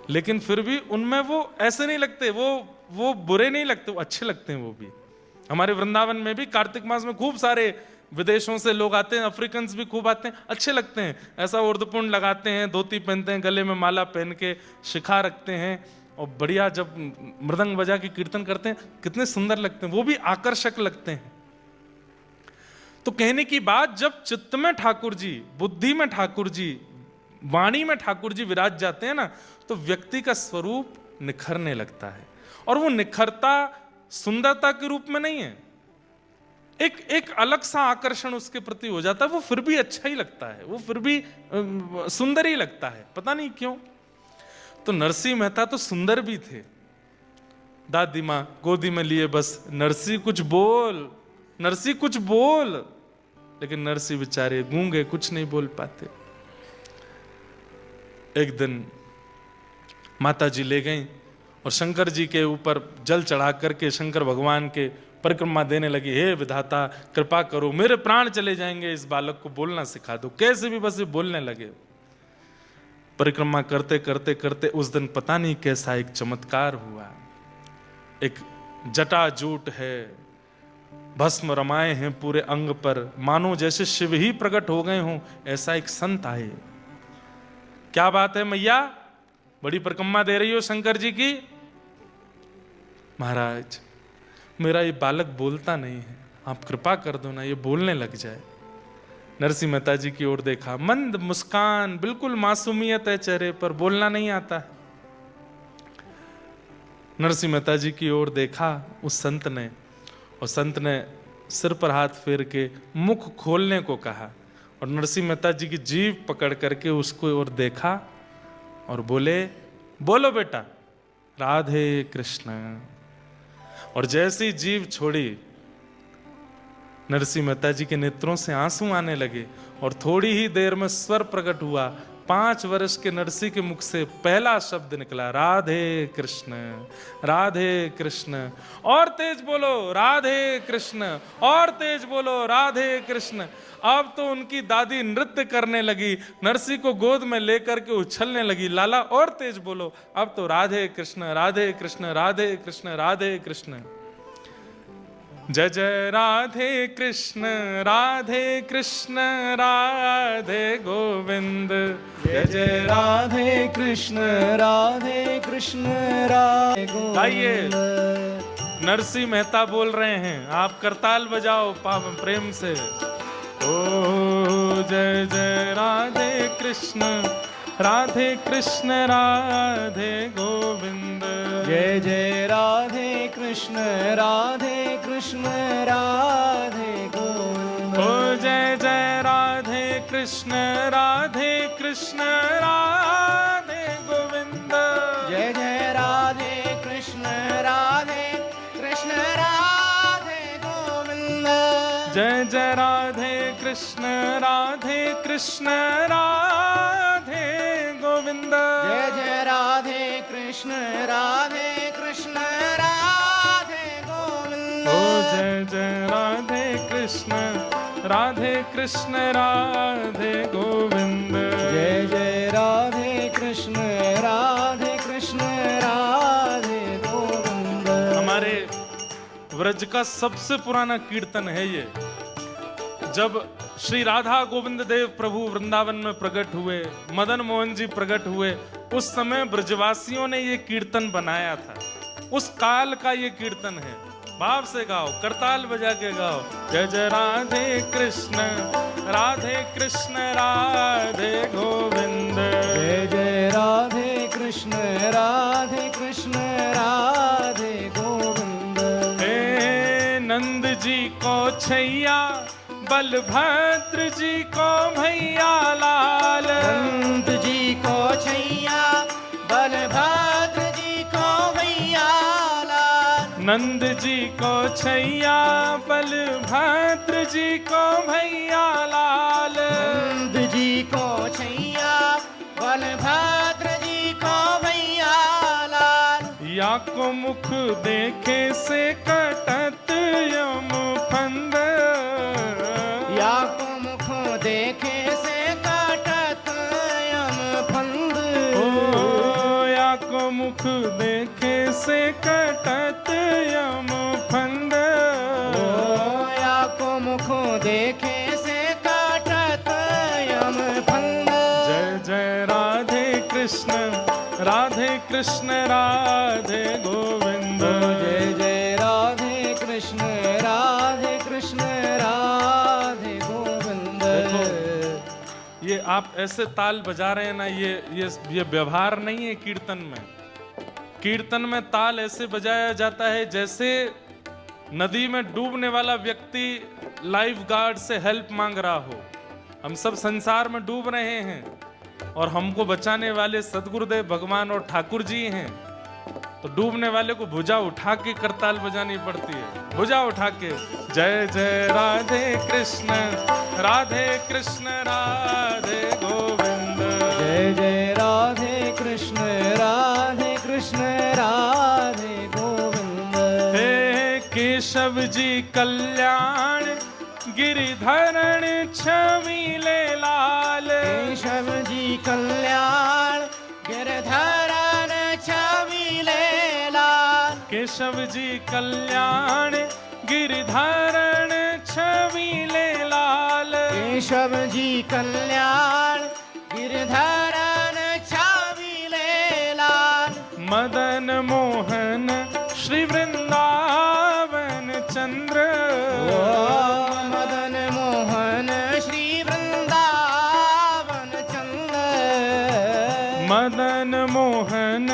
लेकिन फिर भी उनमें वो ऐसे नहीं लगते, वो बुरे नहीं लगते, वो अच्छे लगते हैं वो भी। हमारे वृंदावन में भी कार्तिक मास में खूब सारे विदेशों से लोग आते हैं, अफ्रीकन्स भी खूब आते हैं, अच्छे लगते हैं। ऐसा उर्दपुंड लगाते हैं, धोती पहनते हैं, गले में माला पहन के शिखा रखते हैं, और बढ़िया जब मृदंग बजा के कीर्तन करते हैं, कितने सुंदर लगते हैं, वो भी आकर्षक लगते हैं। तो कहने की बात, जब चित्त में ठाकुर जी, बुद्धि में ठाकुर जी, वाणी में ठाकुर जी विराज जाते हैं ना, तो व्यक्ति का स्वरूप निखरने लगता है। और वो निखरता सुंदरता के रूप में नहीं है, एक अलग सा आकर्षण उसके प्रति हो जाता है, वो फिर भी अच्छा ही लगता है, वो फिर भी सुंदर ही लगता है, पता नहीं क्यों। तो नरसिंह मेहता तो सुंदर भी थे। दादी माँ गोदी में लिए बस, नरसिंह कुछ बोल, नरसिंह कुछ बोल, लेकिन नरसिंह बेचारे गूंगे, कुछ नहीं बोल पाते। एक दिन माता जी ले गई और शंकर जी के ऊपर जल चढ़ा करके शंकर भगवान के परिक्रमा देने लगी। हे विधाता कृपा करो, मेरे प्राण चले जाएंगे, इस बालक को बोलना सिखा दो। कैसे भी बस ये बोलने लगे। परिक्रमा करते करते करते उस दिन पता नहीं कैसा एक चमत्कार हुआ। एक जटाजूट है, भस्म रमाए हैं पूरे अंग पर, मानो जैसे शिव ही प्रकट हो गए हों, ऐसा एक संत आए। क्या बात है मैया, बड़ी परिक्रमा दे रही हो शंकर जी की? महाराज मेरा ये बालक बोलता नहीं है, आप कृपा कर दो ना, ये बोलने लग जाए। नरसिंह मेहता जी की ओर देखा, मंद मुस्कान, बिल्कुल मासूमियत है चेहरे पर, बोलना नहीं आता है। नरसिंह मेहता जी की ओर देखा उस संत ने, और संत ने सिर पर हाथ फेर के मुख खोलने को कहा, और नरसिंह मेहता जी की जीभ पकड़ करके उसको ओर देखा और बोले, बोलो बेटा राधे कृष्ण। और जैसी जीभ छोड़ी, नरसिंह मेहता जी के नेत्रों से आंसू आने लगे, और थोड़ी ही देर में स्वर प्रकट हुआ। 5 वर्ष के नरसिंह के मुख से पहला शब्द निकला, राधे कृष्ण, राधे कृष्ण। और तेज बोलो राधे कृष्ण, और तेज बोलो राधे कृष्ण। अब तो उनकी दादी नृत्य करने लगी, नरसिंह को गोद में लेकर के उछलने लगी। लाला और तेज बोलो, अब तो राधे कृष्ण, राधे कृष्ण, राधे कृष्ण, राधे कृष्ण। जय जय राधे कृष्ण, राधे कृष्ण, राधे गोविंद। जय जय राधे कृष्ण, राधे कृष्ण, राधे गोविंद। आइए, नरसिंह मेहता बोल रहे हैं, आप करताल बजाओ प्रेम से। ओ जय जय राधे कृष्ण, राधे कृष्ण, राधे गोविंद। जय जय राधे कृष्ण, राधे कृष्ण, राधे गोविंद। ओ जय जय राधे कृष्ण, राधे कृष्ण, राधे गोविंद। जय जय राधे कृष्ण, राधे कृष्ण, राधे गोविंद। जय जय राधे कृष्ण, राधे कृष्ण, राधे गोविंद। जय जय राधे कृष्ण, राधे कृष्ण, राधे गोविंद। ओ जय जय राधे कृष्ण, राधे कृष्ण, राधे गोविंद। जय जय राधे कृष्ण, राधे कृष्ण, राधे गोविंद। हमारे व्रज का सबसे पुराना कीर्तन है ये। जब श्री राधा गोविंद देव प्रभु वृंदावन में प्रकट हुए, मदन मोहन जी प्रकट हुए, उस समय ब्रजवासियों ने ये कीर्तन बनाया था। उस काल का ये कीर्तन है। भाव से गाओ, करताल बजा के गाओ। जय जय राधे कृष्ण, राधे कृष्ण, राधे गोविंद। जय जय राधे कृष्ण, राधे कृष्ण, राधे गोविंद। हे नंद जी को छैया, बलभद्र जी को भैया लाल। नंद जी को छैया, बलभद्र जी को भैया लाल। नंद जी को छैया, बलभद्र जी को भैया लाल। नंद जी को छैया, बलभद्र जी को भैया लाल। या को मुख देखे से कटत यम फंद। या को मुख देखे से काटत यम फंद। ओ या मुख देखे से कटत यम फंद। या को मुख देखे से काटत यम फंद। जय जय राधे कृष्ण राधे कृष्ण राधे गोविंद। जय जय राधे कृष्ण राधे कृष्ण राधे गोविंद। ये आप ऐसे ताल बजा रहे हैं ना, ये व्यवहार नहीं है कीर्तन में। कीर्तन में ताल ऐसे बजाया जाता है जैसे नदी में डूबने वाला व्यक्ति लाइफ गार्ड से हेल्प मांग रहा हो। हम सब संसार में डूब रहे हैं और हमको बचाने वाले सदगुरुदेव भगवान और ठाकुर जी हैं। तो डूबने वाले को भुजा उठा के करताल बजानी पड़ती है, भुजा उठा के। जय जय राधे कृष्ण राधे कृष्ण राधे गोविंद। जय जय राधे कृष्ण राधे कृष्ण राधे गोविंद। हे केशव जी कल्याण गिरिधरण छवीले लाल। केशव जी कल्याण गिरधरन छवीले लाल। केशव जी कल्याण गिरिधरण छवीले लाल। केशव जी कल्याण गिरधरन छवीले लाल। मदन मोहन श्री वृंदावन चंद्र। मदन मोहन श्री वृंदावन चंद्र। मदन मोहन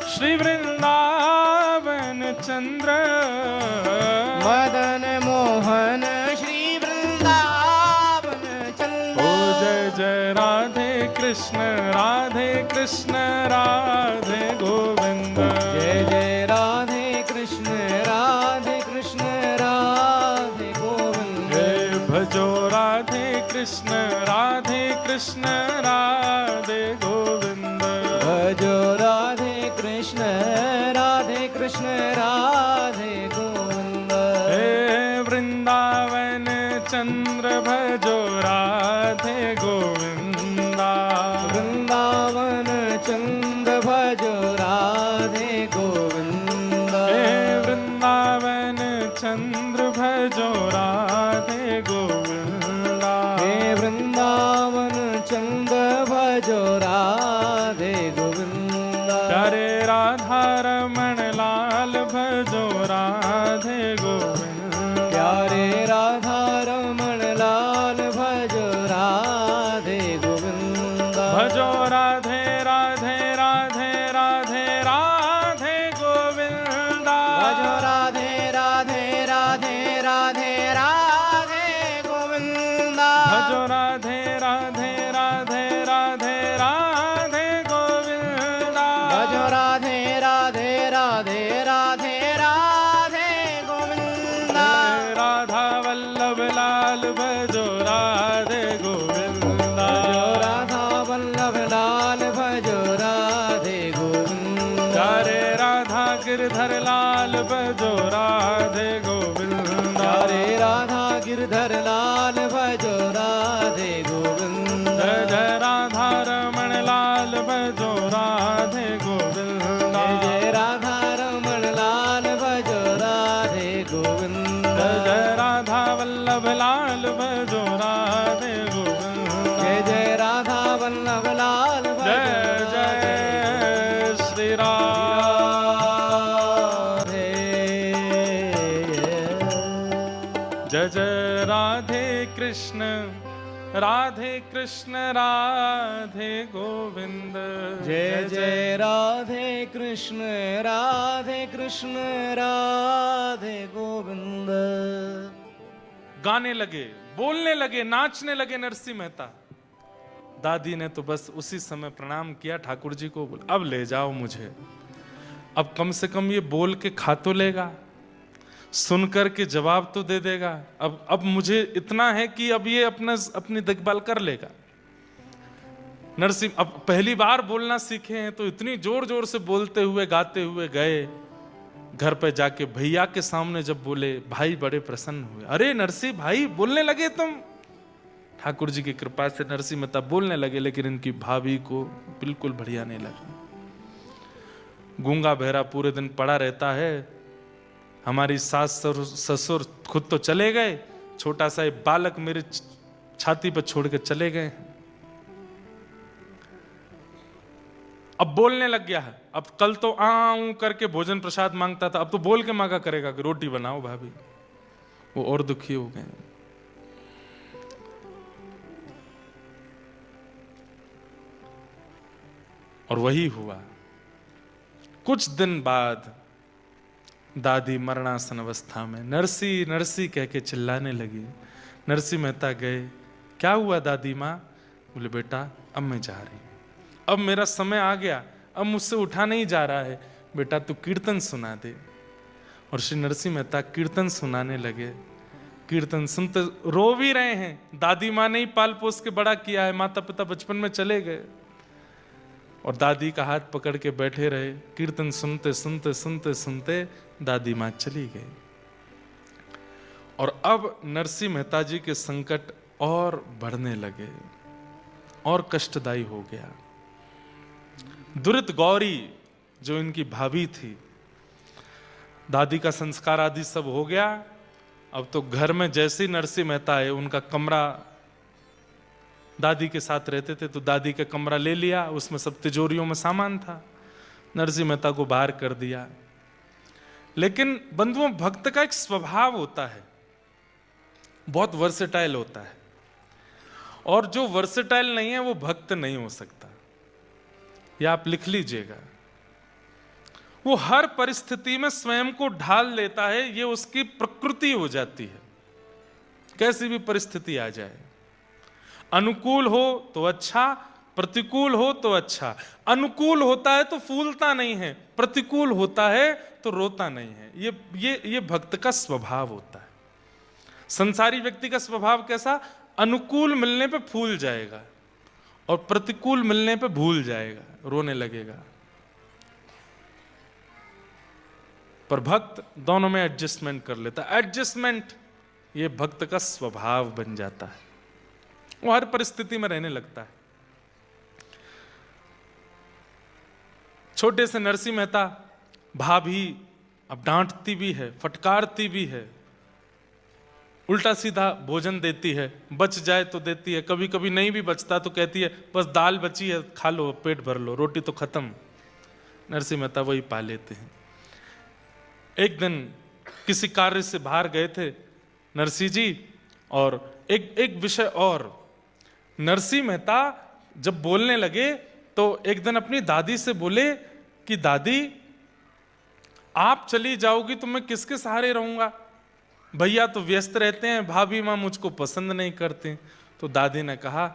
श्री वृंदावन चंद्र। मदन मोहन श्री वृंदावन चंद्र। ओ जय जय राधे कृष्ण राधे कृष्ण राधे गोविंद। जय जय राधे कृष्ण राधे कृष्ण राधे गोविंद। जय भजो राधे कृष्ण राधे कृष्ण राधे गोविंद। भजो राधे कृष्ण राधे कृष्ण राधे गोविंद। हे वृंदावन चंद्र भजो राधे गोविंदा। वृंदावन चंद्र भजो राधे गोविंद। हे वृंदावन चंद्र भजो राधे गोविंदा। हे वृंदावन चंद्र भजो राधे गोविंद। प्यारे राधा रमण लाल भजो राधे गोविंद। प्यारे राधा रमण लाल भजो राधे गोविंद। भजो राधे राधे राधे राधे राधे गोविंदा। भजो राधे राधे राधे राधे राधे गोविंदा। भजो राधे राधे राधे राधे राधे गोविंदा। भजो राधे राधे राधे राधे राधे गोविंदा। राधा वल्लभ लाल भजो राधे गोविंदा। भजो राधा वल्लभ लाल भजो राधे गोविंदा। रे राधा गिरधर लाल भजो राधे गोविंदा। रे राधा गिरधर लाल भजो राधे गोविंदा। जय राधा रमण लाल भजो राधे गोविंदा। जय राधा रमण लाल भजो राधे गोविंदा। जय राधा वल्लभ लाल भजो राधे गोविंदा। जय जय राधा वल्लभ लाल भजो जय जय श्री राम। जय जय राधे कृष्ण राधे गोविंद। जय जय राधे कृष्ण राधे गोविंद। गाने लगे, बोलने लगे, नाचने लगे नरसिंह मेहता। दादी ने तो बस उसी समय प्रणाम किया ठाकुर जी को, बोल अब ले जाओ मुझे, अब कम से कम ये बोल के खा तो लेगा, सुन कर के जवाब तो दे देगा। अब मुझे इतना है कि अब ये अपनी देखभाल कर लेगा। नरसिंह अब पहली बार बोलना सीखे हैं तो इतनी जोर जोर से बोलते हुए गाते हुए गए। घर पे जाके भैया के सामने जब बोले, भाई बड़े प्रसन्न हुए। अरे नरसिंह भाई बोलने लगे तुम। ठाकुर जी की कृपा से नरसिंह मेहता बोलने लगे, लेकिन इनकी भाभी को बिल्कुल बढ़िया नहीं लगा। गूंगा बहरा पूरे दिन पड़ा रहता है, हमारी सास ससुर खुद तो चले गए, छोटा सा एक बालक मेरे छाती पर छोड़ के चले गए। अब बोलने लग गया है, अब कल तो आऊं करके भोजन प्रसाद मांगता था, अब तो बोल के मांगा करेगा कि रोटी बनाओ भाभी। वो और दुखी हो गए। और वही हुआ। कुछ दिन बाद दादी मरणासन अवस्था में नरसी नरसी कह के चिल्लाने लगी। नरसी मेहता गए, क्या हुआ दादी माँ? बोले बेटा अब मैं जा रही हूं, अब मेरा समय आ गया, अब मुझसे उठा नहीं जा रहा है, बेटा तू कीर्तन सुना दे। और श्री नरसिंह मेहता कीर्तन सुनाने लगे। कीर्तन सुनते रो भी रहे हैं, दादी माँ ने ही पाल पोस के बड़ा किया है, माता पिता बचपन में चले गए, और दादी का हाथ पकड़ के बैठे रहे। कीर्तन सुनते सुनते सुनते सुनते दादी माँ चली गई। और अब नरसिंह मेहता जी के संकट और बढ़ने लगे और कष्टदायी हो गया। दुरित गौरी जो इनकी भाभी थी, दादी का संस्कार आदि सब हो गया। अब तो घर में जैसे ही नरसिंह मेहता है, उनका कमरा, दादी के साथ रहते थे तो दादी का कमरा ले लिया, उसमें सब तिजोरियों में सामान था, नरसिंह मेहता को बाहर कर दिया। लेकिन बंधुओं, भक्त का एक स्वभाव होता है, बहुत वर्सेटाइल होता है, और जो वर्सेटाइल नहीं है वो भक्त नहीं हो सकता। या आप लिख लीजिएगा, वो हर परिस्थिति में स्वयं को ढाल लेता है, ये उसकी प्रकृति हो जाती है, कैसी भी परिस्थिति आ जाए। अनुकूल हो तो अच्छा, प्रतिकूल हो तो अच्छा। अनुकूल होता है तो फूलता नहीं है, प्रतिकूल होता है तो रोता नहीं है। ये भक्त का स्वभाव होता है। संसारी व्यक्ति का स्वभाव कैसा? अनुकूल मिलने पे फूल जाएगा और प्रतिकूल मिलने पे भूल जाएगा, रोने लगेगा। पर भक्त दोनों में एडजस्टमेंट कर लेता है। एडजस्टमेंट ये भक्त का स्वभाव बन जाता है, वो हर परिस्थिति में रहने लगता है। छोटे से नरसिंह मेहता, भाभी अब डांटती भी है, फटकारती भी है, उल्टा सीधा भोजन देती है, बच जाए तो देती है, कभी कभी नहीं भी बचता तो कहती है बस दाल बची है खा लो, पेट भर लो, रोटी तो खत्म। नरसिंह मेहता वही पा लेते हैं। एक दिन किसी कार्य से बाहर गए थे नरसिंह जी, और एक विषय और, नरसिंह मेहता जब बोलने लगे तो एक दिन अपनी दादी से बोले कि दादी आप चली जाओगी तो मैं किसके सहारे रहूंगा, भैया तो व्यस्त रहते हैं, भाभी माँ मुझको पसंद नहीं करते। तो दादी ने कहा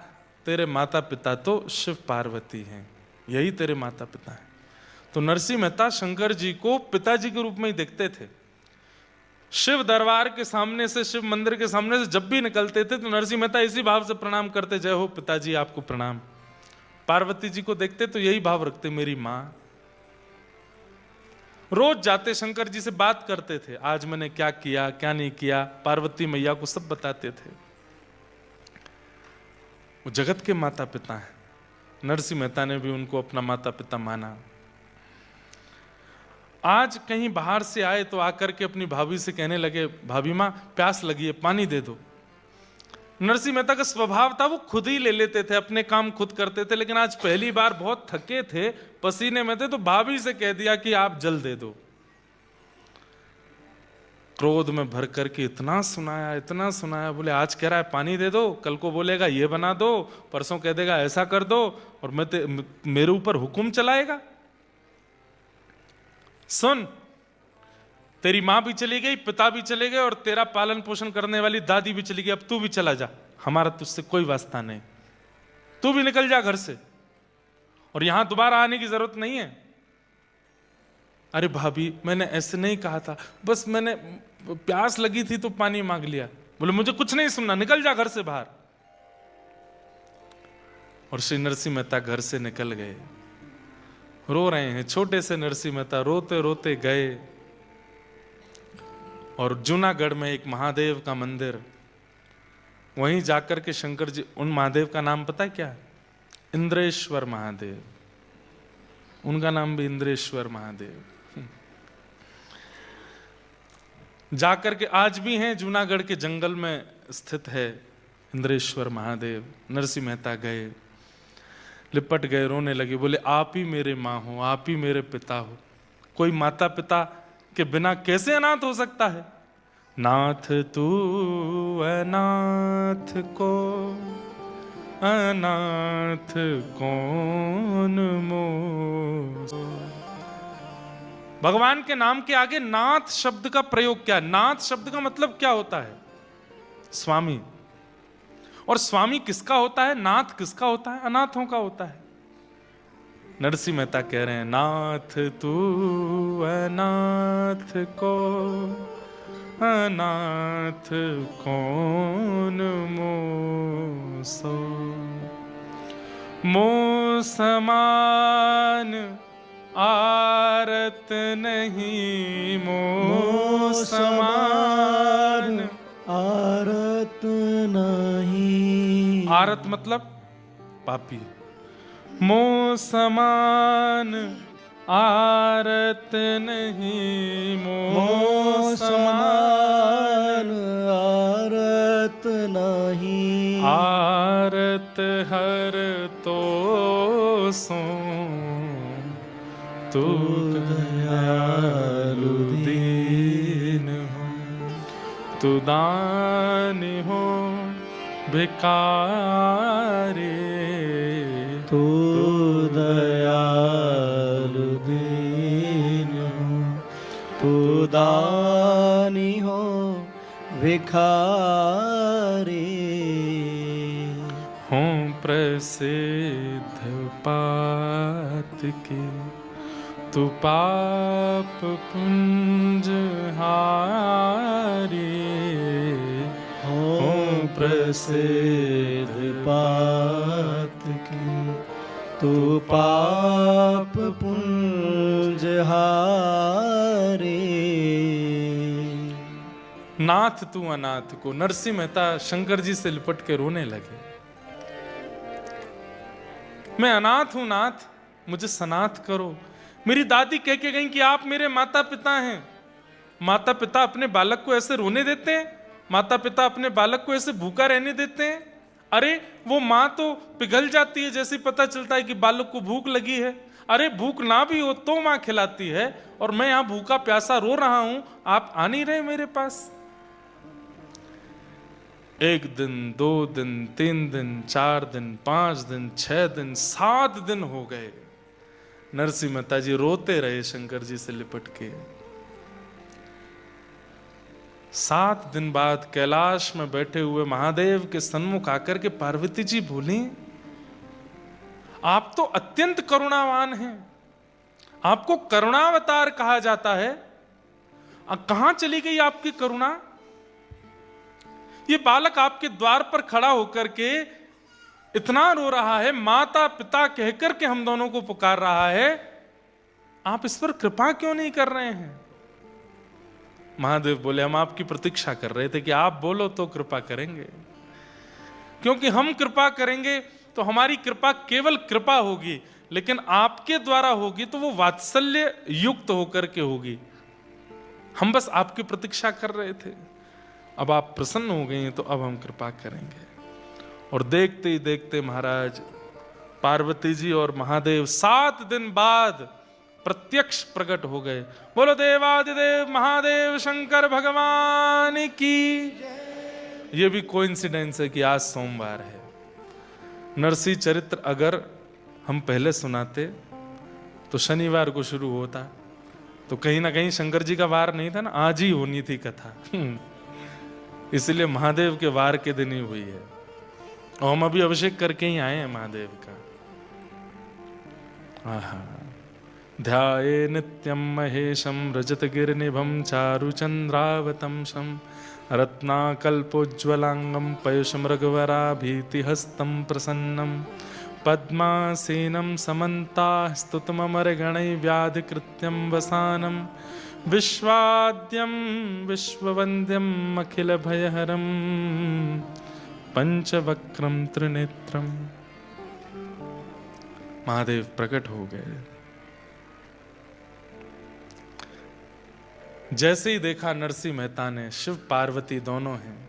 तेरे माता पिता तो शिव पार्वती हैं, यही तेरे माता पिता हैं। तो नरसिंह मेहता शंकर जी को पिताजी के रूप में ही देखते थे। शिव दरबार के सामने से, शिव मंदिर के सामने से जब भी निकलते थे तो नरसिंह मेहता इसी भाव से प्रणाम करते, जय हो पिताजी आपको प्रणाम। पार्वती जी को देखते तो यही भाव रखते, मेरी माँ। रोज जाते शंकर जी से बात करते थे, आज मैंने क्या किया क्या नहीं किया, पार्वती मैया को सब बताते थे। वो जगत के माता पिता हैं, नरसिंह मेहता ने भी उनको अपना माता पिता माना। आज कहीं बाहर से आए तो आकर के अपनी भाभी से कहने लगे, भाभी माँ प्यास लगी है पानी दे दो। नरसिंह मेहता का स्वभाव था वो खुद ही ले लेते थे, अपने काम खुद करते थे। लेकिन आज पहली बार बहुत थके थे, पसीने में थे, तो भाभी से कह दिया कि आप जल दे दो। क्रोध में भर करके इतना सुनाया, बोले आज कह रहा है पानी दे दो, कल को बोलेगा ये बना दो, परसों कह देगा ऐसा कर दो, और मेरे ऊपर हुक्म चलाएगा। सुन, तेरी माँ भी चली गई, पिता भी चले गए, और तेरा पालन पोषण करने वाली दादी भी चली गई, अब तू भी चला जा, हमारा तुझसे कोई वास्ता नहीं, तू भी निकल जा घर से, और यहां दोबारा आने की जरूरत नहीं है। अरे भाभी मैंने ऐसे नहीं कहा था, बस मैंने प्यास लगी थी तो पानी मांग लिया। बोले मुझे कुछ नहीं सुनना, निकल जा घर से बाहर। और श्री नरसिंह मेहता घर से निकल गए, रो रहे हैं। छोटे से नरसिंह मेहता रोते रोते गए, और जूनागढ़ में एक महादेव का मंदिर, वहीं जाकर के शंकर जी, उन महादेव का नाम पता है क्या? इंद्रेश्वर महादेव। उनका नाम भी इंद्रेश्वर महादेव। जाकर के आज भी हैं, जूनागढ़ के जंगल में स्थित है इंद्रेश्वर महादेव। नरसिंह मेहता गए, लिपट गए, रोने लगे, बोले आप ही मेरे माँ हो, आप ही मेरे पिता हो। कोई माता पिता के बिना कैसे अनाथ हो सकता है? नाथ तू अनाथ को अनाथ कौन मोह। भगवान के नाम के आगे नाथ शब्द का प्रयोग क्या है? नाथ शब्द का मतलब क्या होता है? स्वामी। और स्वामी किसका होता है? नाथ किसका होता है? अनाथों का होता है। नरसिंह मेहता कह रहे हैं, नाथ तू अनाथ को अनाथ कौन मोसो। मोह समान आरत नहीं, मोह समान आरत नहीं। आरत मतलब पापी। मोह समान आरत नहीं, मोह समान आरत नहीं। आरत हर तो सो तू दयालु दीन हो, तू दान हो भिखारी, तू दयालु दीन हो, तू दानी हो भिखारी। हों प्रसिद्ध पात के तू पाप पुंज हारी। हों प्रसिद्ध पात की तू पाप पुंज हारी। नाथ तू अनाथ को। नरसिंह मेहता शंकर जी से लिपट के रोने लगे, मैं अनाथ हूं नाथ, मुझे सनाथ करो। मेरी दादी कह के गई कि आप मेरे माता पिता हैं। माता पिता अपने बालक को ऐसे रोने देते हैं? माता पिता अपने बालक को ऐसे भूखा रहने देते हैं? अरे वो माँ तो पिघल जाती है जैसे पता चलता है कि बालक को भूख लगी है। अरे भूख ना भी हो तो माँ खिलाती है, और मैं यहां भूखा प्यासा रो रहा हूं, आप आ नहीं रहे मेरे पास। 1 दिन 2 दिन 3 दिन 4 दिन 5 दिन 6 दिन 7 दिन हो गए। नरसिंह मेहता जी रोते रहे शंकर जी से लिपट के। 7 दिन बाद कैलाश में बैठे हुए महादेव के सन्मुख आकर के पार्वती जी बोली, आप तो अत्यंत करुणावान हैं, आपको करुणावतार कहा जाता है। कहां चली गई आपकी करुणा? ये बालक आपके द्वार पर खड़ा होकर के इतना रो रहा है, माता पिता कहकर के हम दोनों को पुकार रहा है, आप इस पर कृपा क्यों नहीं कर रहे हैं? महादेव बोले, हम आपकी प्रतीक्षा कर रहे थे कि आप बोलो तो कृपा करेंगे, क्योंकि हम कृपा करेंगे तो हमारी कृपा केवल कृपा होगी, लेकिन आपके द्वारा होगी तो वो वात्सल्य युक्त होकर के होगी। हम बस आपकी प्रतीक्षा कर रहे थे, अब आप प्रसन्न हो गए हैं तो अब हम कृपा करेंगे। और देखते ही देखते महाराज पार्वती जी और महादेव 7 दिन बाद प्रत्यक्ष प्रकट हो गए। बोलो देवादिदेव महादेव शंकर भगवान की। ये भी कोइंसिडेंस है कि आज सोमवार है। नरसिंह चरित्र अगर हम पहले सुनाते तो शनिवार को शुरू होता, तो कहीं ना कहीं शंकर जी का वार नहीं था ना, आज ही होनी थी कथा। इसलिए महादेव के वार के दिन ही हुई है, और हम अभी अभिषेक करके ही आए हैं महादेव का। ध्याये नित्यं महेशं रजतगिरिनिभं चारुचन्द्रावतंसं रत्नाकल्पोज्ज्वलांगं पयुषमृगवराभीतिहस्तं प्रसन्नं पद्मासीनं समन्ताः स्तुतममरगणैर्व्याधिकृत्यं वसानं विश्वाद्यं विश्ववन्द्यं अखिलभयहरं पंचवक्रं त्रिनेत्रं। महादेव प्रकट हो गए। जैसे ही देखा नरसिंह मेहता ने शिव पार्वती दोनों हैं,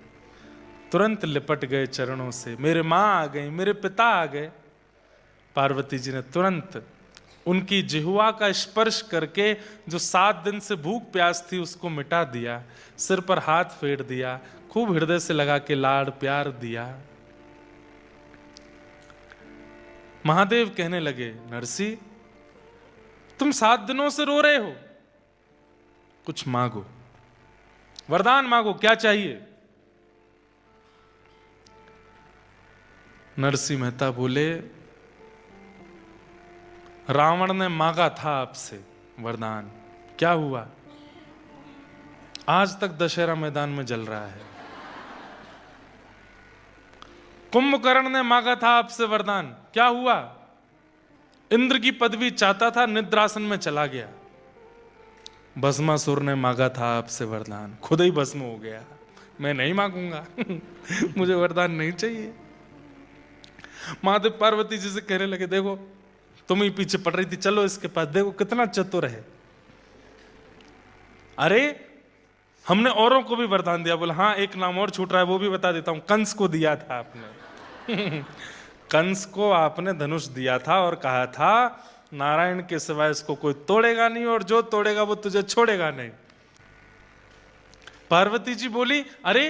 तुरंत लिपट गए चरणों से। मेरे माँ आ गई, मेरे पिता आ गए। पार्वती जी ने तुरंत उनकी जिह्वा का स्पर्श करके जो 7 दिन से भूख प्यास थी उसको मिटा दिया, सिर पर हाथ फेर दिया, खूब हृदय से लगा के लाड़ प्यार दिया। महादेव कहने लगे, नरसिंह तुम 7 दिनों से रो रहे हो, कुछ मांगो, वरदान मांगो, क्या चाहिए? नरसिंह मेहता बोले, रावण ने मांगा था आपसे वरदान, क्या हुआ? आज तक दशहरा मैदान में जल रहा है। कुंभकर्ण ने मांगा था आपसे वरदान, क्या हुआ? इंद्र की पदवी चाहता था, निद्रासन में चला गया। भस्मासुर ने मांगा था आपसे वरदान, खुद ही भस्म हो गया। मैं नहीं मांगूंगा मुझे वरदान नहीं चाहिए। महादेव पार्वती जी से कहने लगे, देखो तुम ही पीछे पड़ रही थी, चलो इसके पास, देखो कितना चतुर है। अरे हमने औरों को भी वरदान दिया। बोला हाँ, एक नाम और छूट रहा है, वो भी बता देता हूं। कंस को दिया था आपने कंस को आपने धनुष दिया था और कहा था नारायण के सिवाय इसको कोई तोड़ेगा नहीं, और जो तोड़ेगा वो तुझे छोड़ेगा नहीं। पार्वती जी बोली, अरे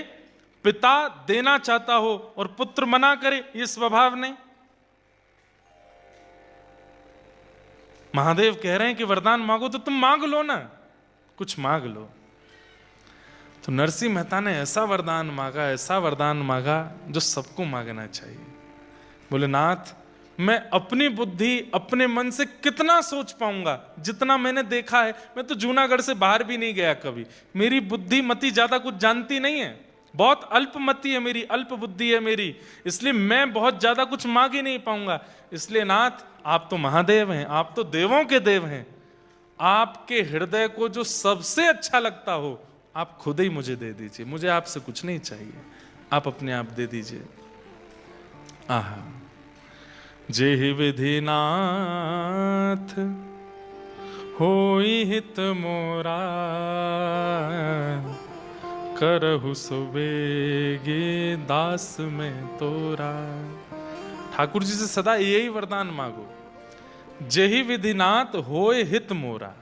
पिता देना चाहता हो और पुत्र मना करे, ये स्वभाव नहीं। महादेव कह रहे हैं कि वरदान मांगो तो तुम मांग लो ना, कुछ मांग लो। तो नरसिंह मेहता ने ऐसा वरदान मांगा, ऐसा वरदान मांगा जो सबको मांगना चाहिए। बोले, नाथ मैं अपनी बुद्धि अपने मन से कितना सोच पाऊंगा, जितना मैंने देखा है। मैं तो जूनागढ़ से बाहर भी नहीं गया कभी, मेरी बुद्धि मति ज्यादा कुछ जानती नहीं है, बहुत अल्पमति है मेरी, अल्प बुद्धि है मेरी, इसलिए मैं बहुत ज्यादा कुछ मांग ही नहीं पाऊंगा। इसलिए नाथ आप तो महादेव हैं, आप तो देवों के देव हैं, आपके हृदय को जो सबसे अच्छा लगता हो आप खुद ही मुझे दे दीजिए, मुझे आपसे कुछ नहीं चाहिए, आप अपने आप दे दीजिए। आहा, जेहि विधि नाथ होई हित मोरा, करहु सुबेगे दास में तोरा। ठाकुर जी से सदा यही वरदान मांगो, जेहि विधिनाथ होए हित मोरा।